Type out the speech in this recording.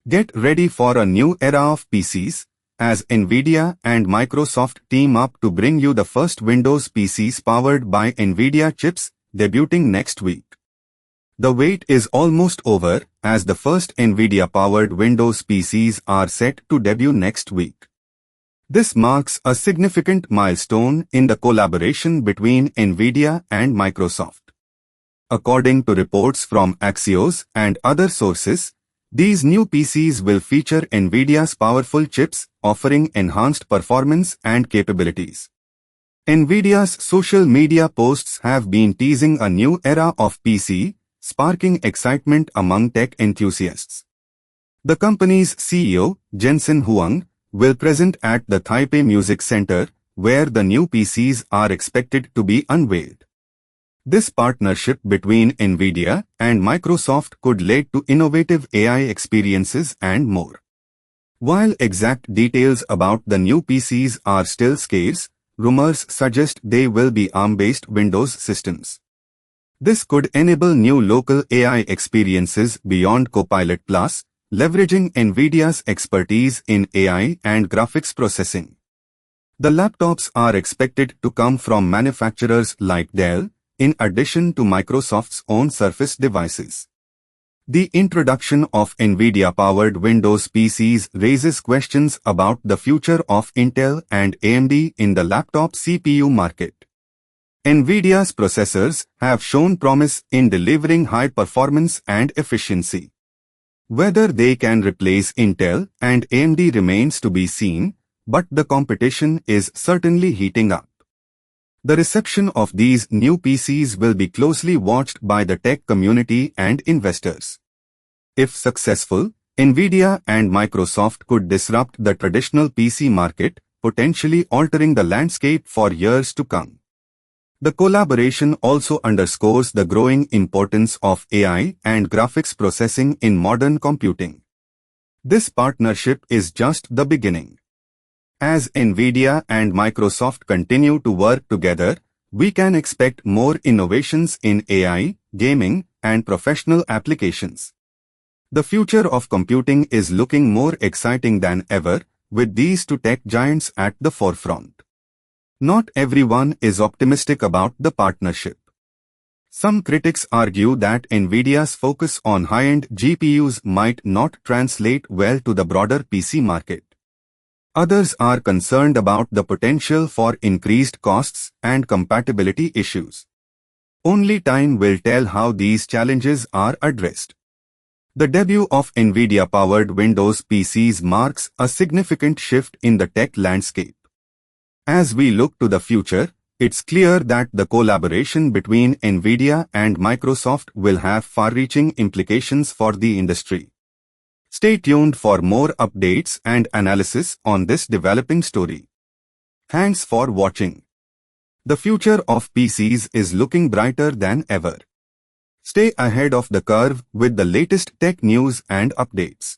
Get ready for a new era of PCs, as Nvidia and Microsoft team up to bring you the first Windows PCs powered by Nvidia chips, debuting next week. The wait is almost over, as the first Nvidia-powered Windows PCs are set to debut next week. This marks a significant milestone in the collaboration between Nvidia and Microsoft. According to reports from Axios and other sources, these new PCs will feature Nvidia's powerful chips, offering enhanced performance and capabilities. Nvidia's social media posts have been teasing a new era of PC, sparking excitement among tech enthusiasts. The company's CEO, Jensen Huang, will present at the Taipei Music Center, where the new PCs are expected to be unveiled. This partnership between Nvidia and Microsoft could lead to innovative AI experiences and more. While exact details about the new PCs are still scarce, rumors suggest they will be ARM-based Windows systems. This could enable new local AI experiences beyond Copilot+, leveraging Nvidia's expertise in AI and graphics processing. The laptops are expected to come from manufacturers like Dell, in addition to Microsoft's own Surface devices. The introduction of Nvidia-powered Windows PCs raises questions about the future of Intel and AMD in the laptop CPU market. Nvidia's processors have shown promise in delivering high performance and efficiency. Whether they can replace Intel and AMD remains to be seen, but the competition is certainly heating up. The reception of these new PCs will be closely watched by the tech community and investors. If successful, Nvidia and Microsoft could disrupt the traditional PC market, potentially altering the landscape for years to come. The collaboration also underscores the growing importance of AI and graphics processing in modern computing. This partnership is just the beginning. As Nvidia and Microsoft continue to work together, we can expect more innovations in AI, gaming, and professional applications. The future of computing is looking more exciting than ever, with these two tech giants at the forefront. Not everyone is optimistic about the partnership. Some critics argue that Nvidia's focus on high-end GPUs might not translate well to the broader PC market. Others are concerned about the potential for increased costs and compatibility issues. Only time will tell how these challenges are addressed. The debut of Nvidia-powered Windows PCs marks a significant shift in the tech landscape. As we look to the future, it's clear that the collaboration between Nvidia and Microsoft will have far-reaching implications for the industry. Stay tuned for more updates and analysis on this developing story. Thanks for watching. The future of PCs is looking brighter than ever. Stay ahead of the curve with the latest tech news and updates.